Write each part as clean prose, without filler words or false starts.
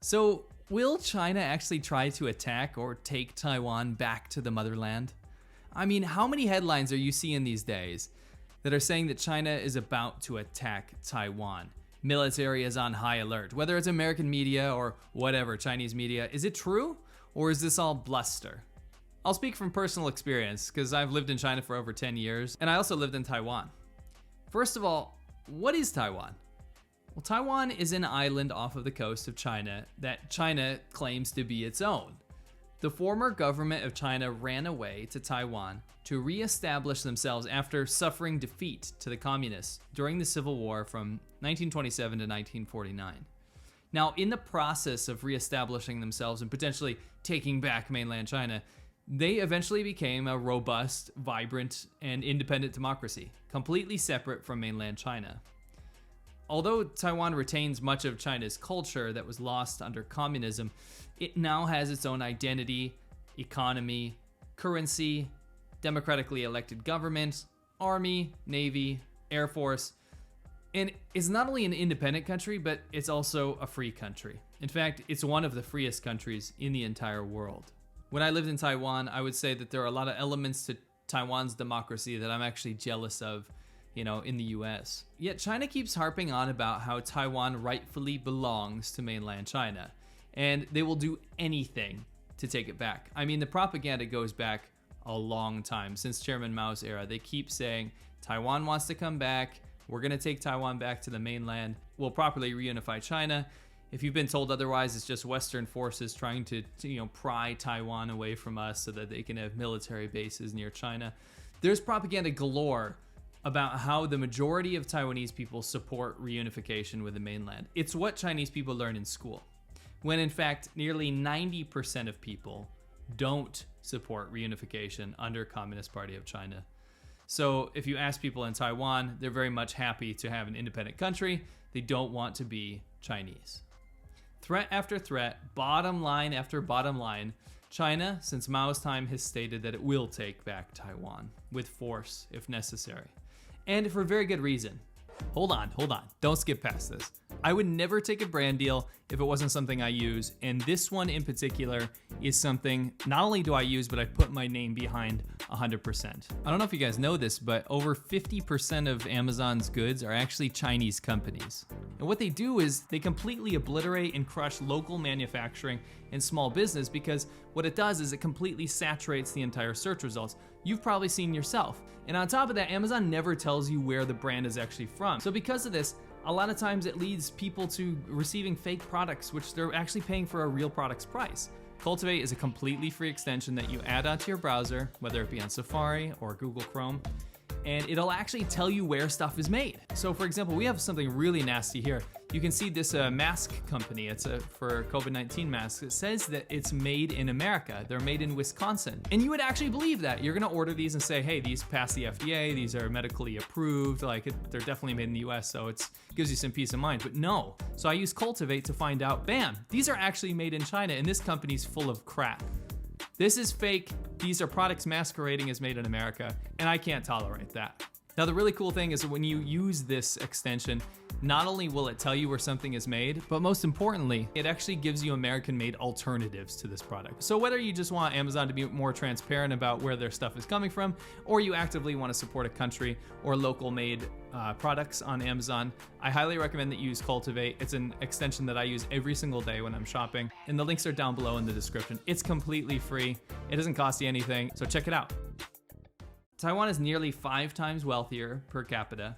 So, will China actually try to attack or take Taiwan back to the motherland? I mean, how many headlines are you seeing these days that are saying that China is about to attack Taiwan? Military is on high alert. Whether it's American media or whatever, Chinese media, is it true or is this all bluster? I'll speak from personal experience because I've lived in China for over 10 years and I also lived in Taiwan. First of all, what is Taiwan? Well, Taiwan is an island off of the coast of China that China claims to be its own. The former government of China ran away to Taiwan to re-establish themselves after suffering defeat to the communists during the Civil War from 1927 to 1949. Now, in the process of re-establishing themselves and potentially taking back mainland China, they eventually became a robust, vibrant, and independent democracy, completely separate from mainland China. Although Taiwan retains much of China's culture that was lost under communism, it now has its own identity, economy, currency, democratically elected government, army, navy, air force, and it's not only an independent country, but it's also a free country. In fact, it's one of the freest countries in the entire world. When I lived in Taiwan, I would say that there are a lot of elements to Taiwan's democracy that I'm actually jealous of, in the US. Yet China keeps harping on about how Taiwan rightfully belongs to mainland China, and they will do anything to take it back. I mean, the propaganda goes back a long time, since Chairman Mao's era. They keep saying, Taiwan wants to come back, we're gonna take Taiwan back to the mainland, we'll properly reunify China. If you've been told otherwise, it's just Western forces trying to pry Taiwan away from us so that they can have military bases near China. There's propaganda galore about how the majority of Taiwanese people support reunification with the mainland. It's what Chinese people learn in school, when in fact, nearly 90% of people don't support reunification under Communist Party of China. So if you ask people in Taiwan, they're very much happy to have an independent country. They don't want to be Chinese. Threat after threat, bottom line after bottom line, China, since Mao's time, has stated that it will take back Taiwan with force if necessary. And for very good reason. Hold on, don't skip past this. I would never take a brand deal if it wasn't something I use, and this one in particular is something not only do I use, but I put my name behind 100%. I don't know if you guys know this, but over 50% of Amazon's goods are actually Chinese companies. And what they do is they completely obliterate and crush local manufacturing and small business, because what it does is it completely saturates the entire search results. You've probably seen yourself. And on top of that, Amazon never tells you where the brand is actually from. So because of this, a lot of times it leads people to receiving fake products, which they're actually paying for a real product's price. Cultivate is a completely free extension that you add onto your browser, whether it be on Safari or Google Chrome, and it'll actually tell you where stuff is made. So for example, we have something really nasty here. You can see this mask company, it's for COVID-19 masks. It says that it's made in America. They're made in Wisconsin. And you would actually believe that. You're gonna order these and say, hey, these pass the FDA, these are medically approved, they're definitely made in the US, so it gives you some peace of mind. But no, so I use Cultivate to find out, bam, these are actually made in China, and this company's full of crap. This is fake. These are products masquerading as made in America, and I can't tolerate that. Now, the really cool thing is that when you use this extension, not only will it tell you where something is made, but most importantly, it actually gives you American-made alternatives to this product. So whether you just want Amazon to be more transparent about where their stuff is coming from, or you actively want to support a country or local-made products on Amazon, I highly recommend that you use Cultivate. It's an extension that I use every single day when I'm shopping, and the links are down below in the description. It's completely free. It doesn't cost you anything, so check it out. Taiwan is nearly 5 times wealthier per capita,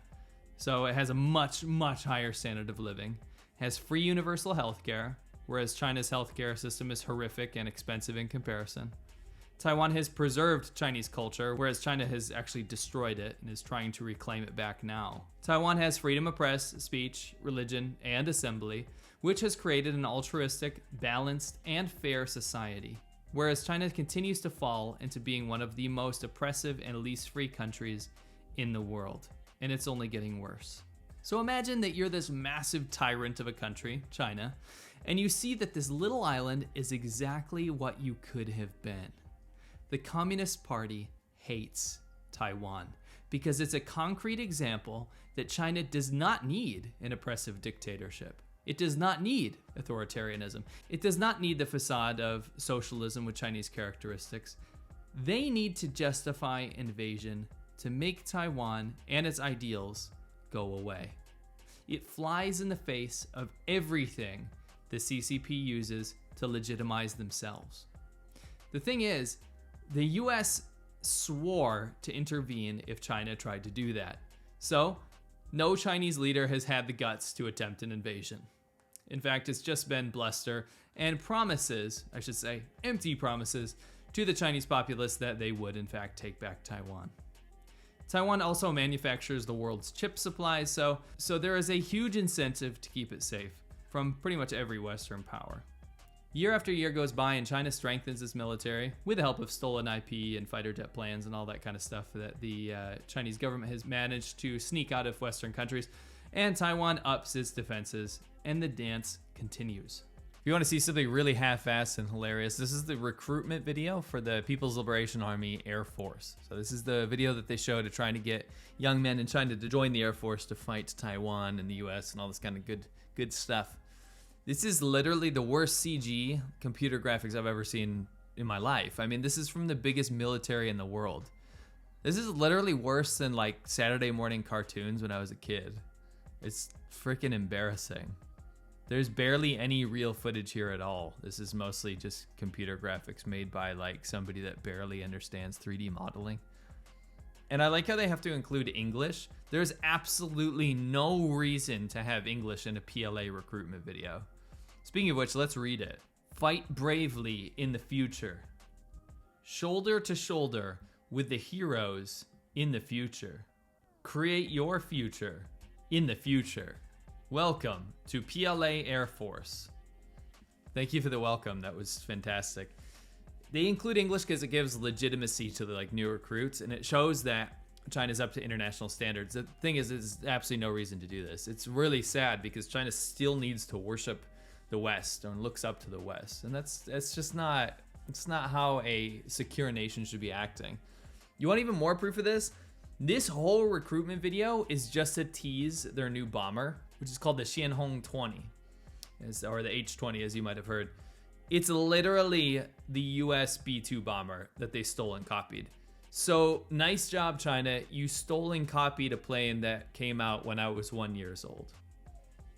so it has a much, much higher standard of living. It has free universal healthcare, whereas China's healthcare system is horrific and expensive in comparison. Taiwan has preserved Chinese culture, whereas China has actually destroyed it and is trying to reclaim it back now. Taiwan has freedom of press, speech, religion, and assembly, which has created an altruistic, balanced, and fair society. Whereas China continues to fall into being one of the most oppressive and least free countries in the world, and it's only getting worse. So imagine that you're this massive tyrant of a country, China, and you see that this little island is exactly what you could have been. The Communist Party hates Taiwan because it's a concrete example that China does not need an oppressive dictatorship. It does not need authoritarianism. It does not need the facade of socialism with Chinese characteristics. They need to justify invasion to make Taiwan and its ideals go away. It flies in the face of everything the CCP uses to legitimize themselves. The thing is, the US swore to intervene if China tried to do that. So, no Chinese leader has had the guts to attempt an invasion. In fact, it's just been bluster and promises, I should say, empty promises, to the Chinese populace that they would in fact take back Taiwan. Taiwan also manufactures the world's chip supplies, so there is a huge incentive to keep it safe from pretty much every Western power. Year after year goes by and China strengthens its military with the help of stolen IP and fighter jet plans and all that kind of stuff that the Chinese government has managed to sneak out of Western countries, and Taiwan ups its defenses, and the dance continues. If you want to see something really half-assed and hilarious, this is the recruitment video for the People's Liberation Army Air Force. So this is the video that they show to trying to get young men in China to join the Air Force to fight Taiwan and the US and all this kind of good stuff. This is literally the worst CG computer graphics I've ever seen in my life. I mean, this is from the biggest military in the world. This is literally worse than like Saturday morning cartoons when I was a kid. It's freaking embarrassing. There's barely any real footage here at all. This is mostly just computer graphics made by like somebody that barely understands 3D modeling. And I like how they have to include English. There's absolutely no reason to have English in a PLA recruitment video. Speaking of which, let's read it. Fight bravely in the future. Shoulder to shoulder with the heroes in the future. Create your future in the future. Welcome to PLA Air Force. Thank you for the welcome. That was fantastic. They include English because it gives legitimacy to the like new recruits, and it shows that China's up to international standards. The thing is, there's absolutely no reason to do this. It's really sad because China still needs to worship the West and looks up to the West, and that's just not. It's not how a secure nation should be acting. You want even more proof of this? This whole recruitment video is just to tease their new bomber, which is called the Xianhong 20, or the H-20 as you might have heard. It's literally the US B-2 bomber that they stole and copied. So nice job, China. You stole and copied a plane that came out when I was 1 year old.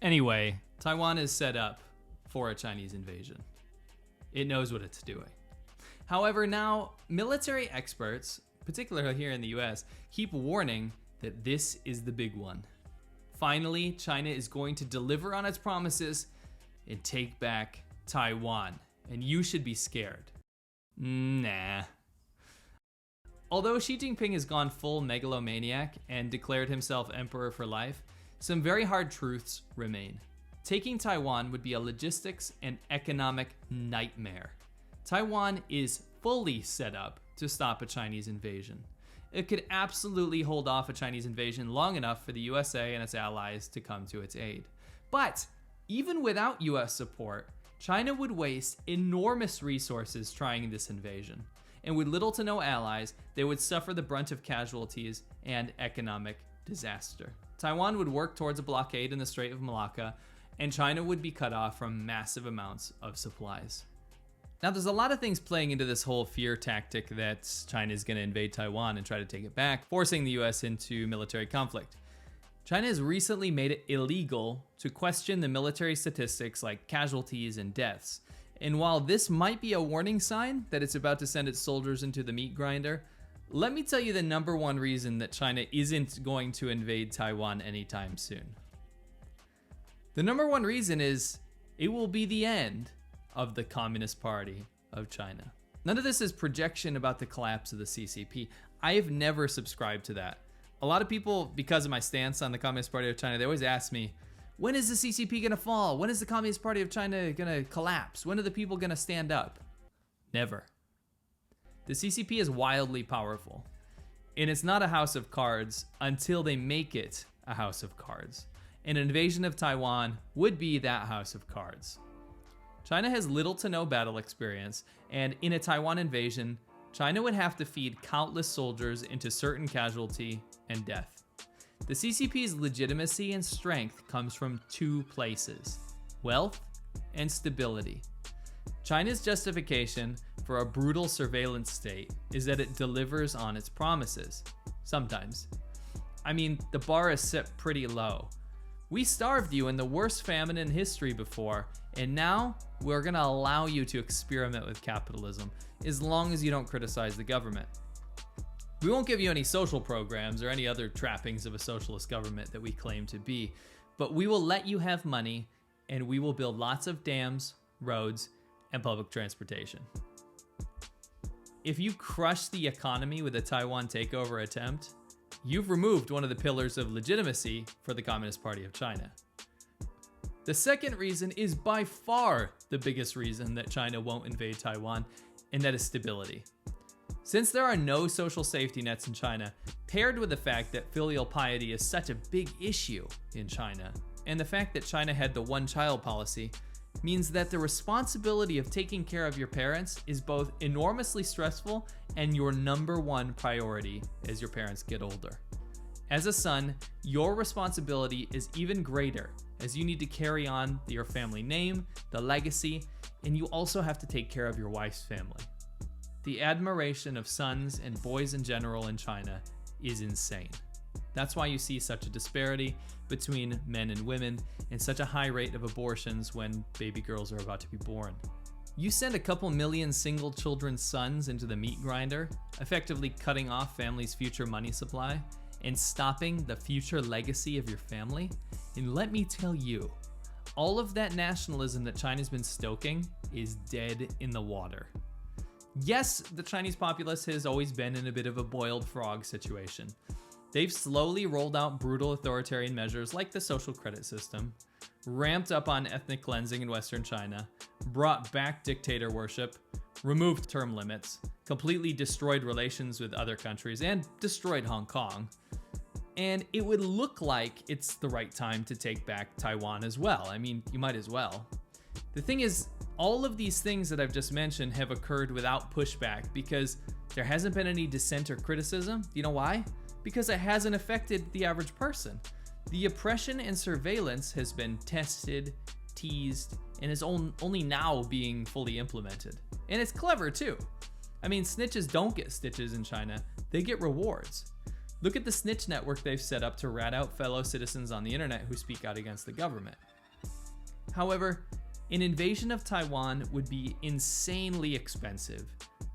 Anyway, Taiwan is set up for a Chinese invasion. It knows what it's doing. However, now military experts, particularly here in the US, keep warning that this is the big one. Finally, China is going to deliver on its promises and take back Taiwan, and you should be scared. Nah. Although Xi Jinping has gone full megalomaniac and declared himself emperor for life, some very hard truths remain. Taking Taiwan would be a logistics and economic nightmare. Taiwan is fully set up to stop a Chinese invasion. It could absolutely hold off a Chinese invasion long enough for the USA and its allies to come to its aid. But even without US support, China would waste enormous resources trying this invasion. And with little to no allies, they would suffer the brunt of casualties and economic disaster. Taiwan would work towards a blockade in the Strait of Malacca, and China would be cut off from massive amounts of supplies. Now, there's a lot of things playing into this whole fear tactic that China is going to invade Taiwan and try to take it back, forcing the US into military conflict. China has recently made it illegal to question the military statistics like casualties and deaths. And while this might be a warning sign that it's about to send its soldiers into the meat grinder, let me tell you the number one reason that China isn't going to invade Taiwan anytime soon. The number one reason is it will be the end of the Communist Party of China. None of this is projection about the collapse of the CCP. I have never subscribed to that. A lot of people, because of my stance on the Communist Party of China, they always ask me, when is the CCP gonna fall? When is the Communist Party of China gonna collapse? When are the people gonna stand up? Never. The CCP is wildly powerful, and it's not a house of cards until they make it a house of cards. An invasion of Taiwan would be that house of cards. China has little to no battle experience, and in a Taiwan invasion, China would have to feed countless soldiers into certain casualty and death. The CCP's legitimacy and strength comes from two places: wealth, and stability. China's justification for a brutal surveillance state is that it delivers on its promises. Sometimes. I mean, the bar is set pretty low. We starved you in the worst famine in history before, and now we're gonna allow you to experiment with capitalism as long as you don't criticize the government. We won't give you any social programs or any other trappings of a socialist government that we claim to be, but we will let you have money and we will build lots of dams, roads, and public transportation. If you crush the economy with a Taiwan takeover attempt, you've removed one of the pillars of legitimacy for the Communist Party of China. The second reason is by far the biggest reason that China won't invade Taiwan, and that is stability. Since there are no social safety nets in China, paired with the fact that filial piety is such a big issue in China, and the fact that China had the one-child policy, means that the responsibility of taking care of your parents is both enormously stressful and your number one priority as your parents get older. As a son, your responsibility is even greater as you need to carry on your family name, the legacy, and you also have to take care of your wife's family. The admiration of sons and boys in general in China is insane. That's why you see such a disparity between men and women and such a high rate of abortions when baby girls are about to be born. You send a couple million single children's sons into the meat grinder, effectively cutting off families' future money supply and stopping the future legacy of your family. And let me tell you, all of that nationalism that China's been stoking is dead in the water. Yes, the Chinese populace has always been in a bit of a boiled frog situation. They've slowly rolled out brutal authoritarian measures like the social credit system, ramped up on ethnic cleansing in Western China, brought back dictator worship, removed term limits, completely destroyed relations with other countries, and destroyed Hong Kong. And it would look like it's the right time to take back Taiwan as well. I mean, you might as well. The thing is, all of these things that I've just mentioned have occurred without pushback because there hasn't been any dissent or criticism. You know why? Because it hasn't affected the average person. The oppression and surveillance has been tested, teased, and is only now being fully implemented. And it's clever too. I mean, snitches don't get stitches in China, they get rewards. Look at the snitch network they've set up to rat out fellow citizens on the internet who speak out against the government. However, an invasion of Taiwan would be insanely expensive,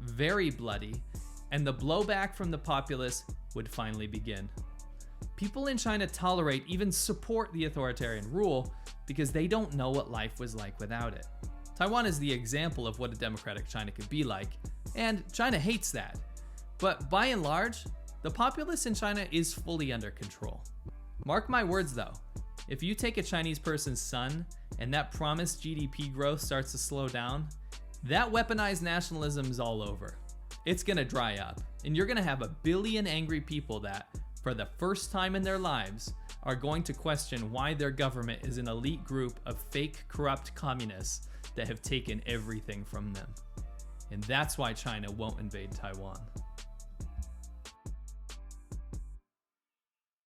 very bloody, and the blowback from the populace would finally begin. People in China tolerate, even support the authoritarian rule because they don't know what life was like without it. Taiwan is the example of what a democratic China could be like, and China hates that. But by and large, the populace in China is fully under control. Mark my words though, if you take a Chinese person's son and that promised GDP growth starts to slow down, that weaponized nationalism is all over. It's gonna dry up, and you're gonna have a billion angry people that, for the first time in their lives, are going to question why their government is an elite group of fake, corrupt communists that have taken everything from them. And that's why China won't invade Taiwan.